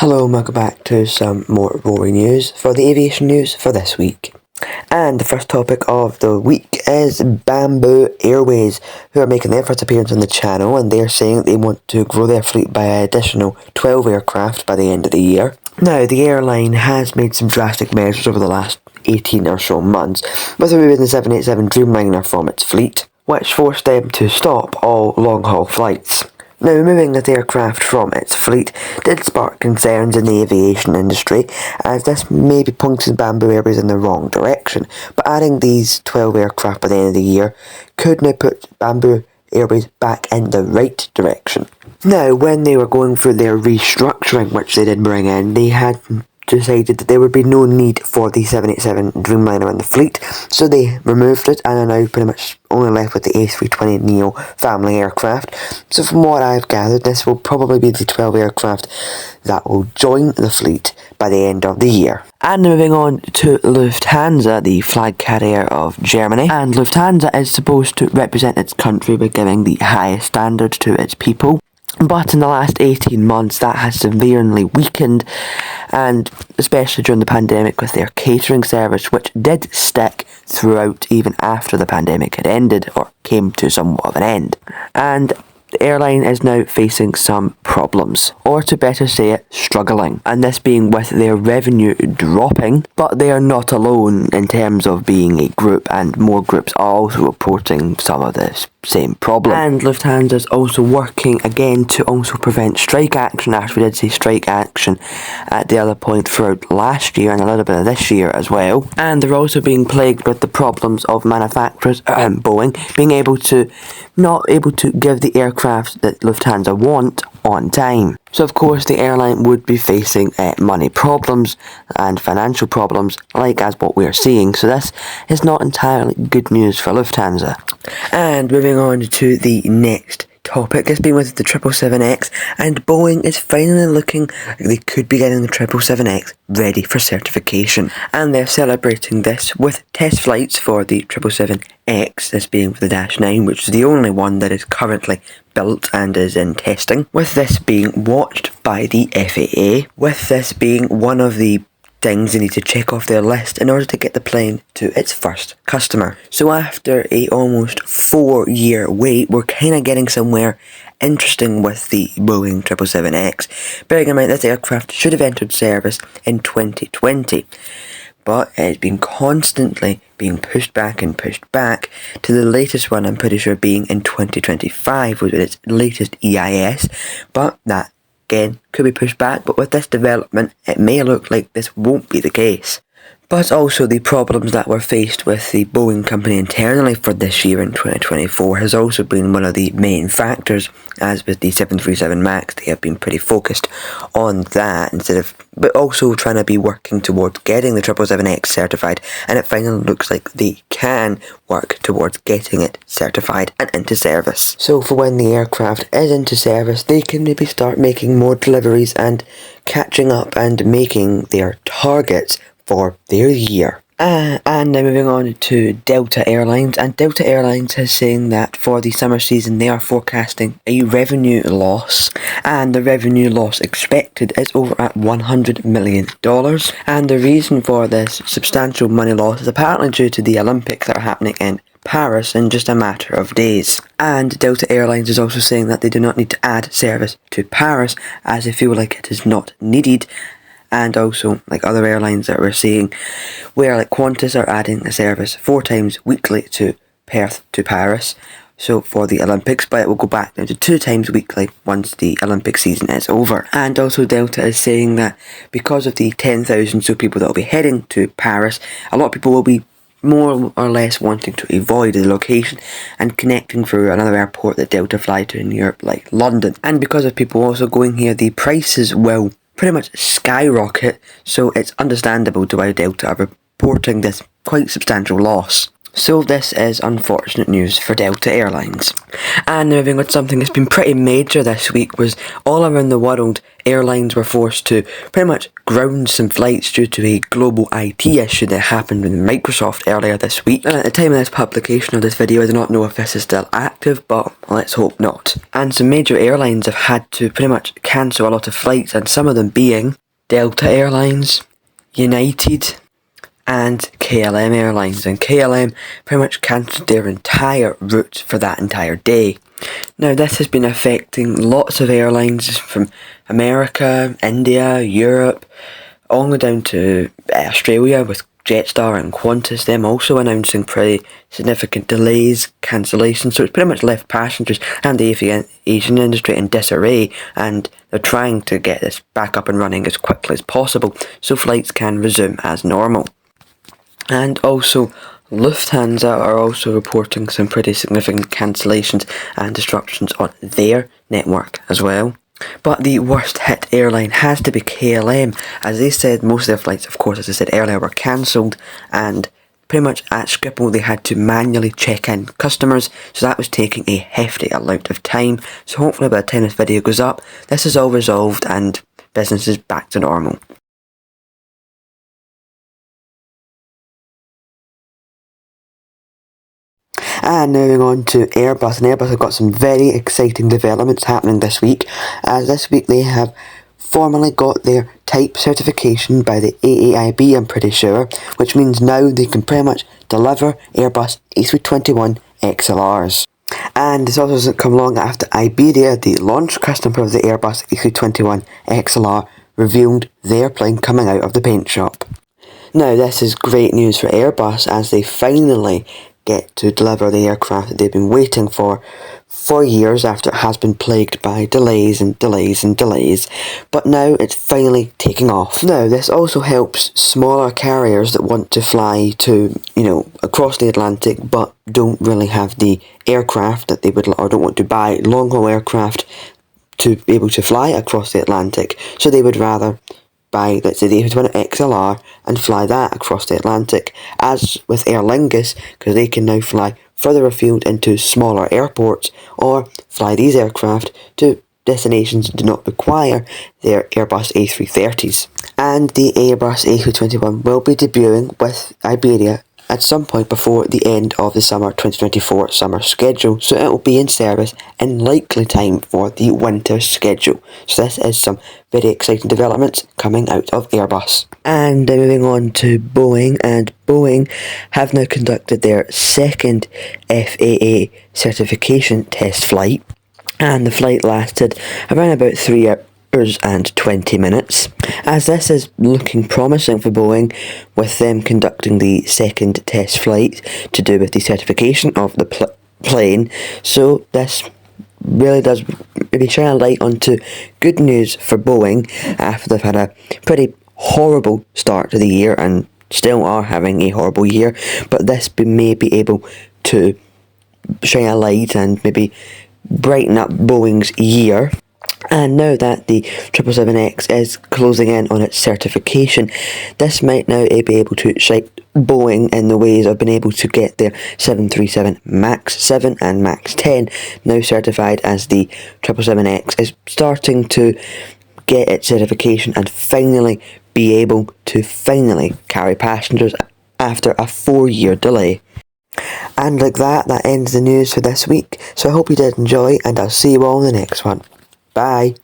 Hello and welcome back to some more Rory news for the aviation news for this week. And the first topic of the week is Bamboo Airways, who are making their first appearance on the channel, and they're saying that they want to grow their fleet by an additional 12 aircraft by the end of the year. Now, the airline has made some drastic measures over the last 18 or so months, with removing the 787 Dreamliner from its fleet, which forced them to stop all long-haul flights. Now, removing that aircraft from its fleet did spark concerns in the aviation industry, as this maybe pointed Bamboo Airways in the wrong direction, but adding these 12 aircraft by the end of the year could now put Bamboo Airways back in the right direction. Now, when they were going through their restructuring, which they did bring in, they had decided that there would be no need for the 787 Dreamliner in the fleet, so they removed it and are now pretty much only left with the A320neo family aircraft. So from what I've gathered, this will probably be the 12 aircraft that will join the fleet by the end of the year. And moving on to Lufthansa, the flag carrier of Germany. And Lufthansa is supposed to represent its country by giving the highest standard to its people. But in the last 18 months, that has severely weakened, and especially during the pandemic with their catering service, which did stick throughout even after the pandemic had ended or came to somewhat of an end. And the airline is now facing some problems, or to better say it, struggling. And this being with their revenue dropping, but they are not alone in terms of being a group, and more groups are also reporting some of this same problem. And Lufthansa is also working again to also prevent strike action, after we did see strike action at the other point throughout last year and a little bit of this year as well. And they're also being plagued with the problems of manufacturers, Boeing, not able to give the aircraft that Lufthansa want on time. So of course the airline would be facing money problems and financial problems, like as what we're seeing. So this is not entirely good news for Lufthansa. And moving on to the next topic, has been with the 777X, and Boeing is finally looking like they could be getting the 777X ready for certification, and they're celebrating this with test flights for the 777X, this being for the Dash 9, which is the only one that is currently built and is in testing, with this being watched by the FAA, with this being one of the things they need to check off their list in order to get the plane to its first customer. So after a almost 4-year wait, we're kind of getting somewhere interesting with the Boeing 777X, bearing in mind that the aircraft should have entered service in 2020. But it's been constantly being pushed back to the latest one, I'm pretty sure, being in 2025 was its latest EIS, but that again could be pushed back. But with this development, it may look like this won't be the case. But also the problems that were faced with the Boeing company internally for this year in 2024 has also been one of the main factors, as with the 737 MAX, they have been pretty focused on that but also trying to be working towards getting the 777X certified, and it finally looks like they can work towards getting it certified and into service. So for when the aircraft is into service, they can maybe start making more deliveries and catching up and making their targets for their year. And now moving on to Delta Airlines, and Delta Airlines is saying that for the summer season they are forecasting a revenue loss, and the revenue loss expected is over at $100 million. And the reason for this substantial money loss is apparently due to the Olympics that are happening in Paris in just a matter of days. And Delta Airlines is also saying that they do not need to add service to Paris, as they feel like it is not needed. And also, like other airlines that we're seeing, where like Qantas are adding a service 4 times weekly to Perth to Paris, so for the Olympics, but it will go back down to 2 times weekly once the Olympic season is over. And also Delta is saying that because of the 10,000 so people that will be heading to Paris, a lot of people will be more or less wanting to avoid the location and connecting through another airport that Delta fly to in Europe, like London. And because of people also going here, the prices will pretty much skyrocket, so it's understandable to why Delta are reporting this quite substantial loss. So this is unfortunate news for Delta Airlines. And moving on to something that's been pretty major this week was all around the world, airlines were forced to pretty much ground some flights due to a global IT issue that happened with Microsoft earlier this week. And at the time of this publication of this video, I do not know if this is still active, but let's hope not. And some major airlines have had to pretty much cancel a lot of flights, and some of them being Delta Airlines, United, and KLM Airlines, and KLM pretty much cancelled their entire route for that entire day. Now this has been affecting lots of airlines from America, India, Europe, all the way down to Australia with Jetstar and Qantas, them also announcing pretty significant delays, cancellations, so it's pretty much left passengers and the aviation industry in disarray, and they're trying to get this back up and running as quickly as possible so flights can resume as normal. And also, Lufthansa are also reporting some pretty significant cancellations and disruptions on their network as well. But the worst hit airline has to be KLM, as they said most of their flights, of course, as I said earlier, were cancelled, and pretty much at Schiphol they had to manually check in customers, so that was taking a hefty amount of time. So hopefully by the time this video goes up, this is all resolved and business is back to normal. And moving on to Airbus, and Airbus have got some very exciting developments happening this week, as this week they have formally got their type certification by the AAIB, I'm pretty sure, which means now they can pretty much deliver Airbus A321XLRs. And this also doesn't come long after Iberia, the launch customer of the Airbus A321XLR, revealed their plane coming out of the paint shop. Now this is great news for Airbus, as they finally get to deliver the aircraft that they've been waiting for years after it has been plagued by delays and delays and delays, but now it's finally taking off. Now this also helps smaller carriers that want to fly to, across the Atlantic but don't really have the aircraft that they would, or don't want to buy long haul aircraft to be able to fly across the Atlantic, so they would rather buy, let's say, the A321XLR and fly that across the Atlantic, as with Aer Lingus, because they can now fly further afield into smaller airports, or fly these aircraft to destinations that do not require their Airbus A330s. And the Airbus A321 will be debuting with Iberia at some point before the end of the summer 2024 summer schedule, so it will be in service in likely time for the winter schedule. So this is some very exciting developments coming out of Airbus. And moving on to Boeing, and Boeing have now conducted their second FAA certification test flight, and the flight lasted around about 3 hours and 20 minutes, as this is looking promising for Boeing, with them conducting the second test flight to do with the certification of the plane. So this really does maybe shine a light onto good news for Boeing after they've had a pretty horrible start to the year and still are having a horrible year, but this may be able to shine a light and maybe brighten up Boeing's year. And now that the 777X is closing in on its certification, this might now be able to shape Boeing in the ways of being able to get their 737 MAX 7 and MAX 10 now certified, as the 777X is starting to get its certification and finally be able to carry passengers after a 4-year delay. And like that ends the news for this week. So I hope you did enjoy, and I'll see you all in the next one. Bye.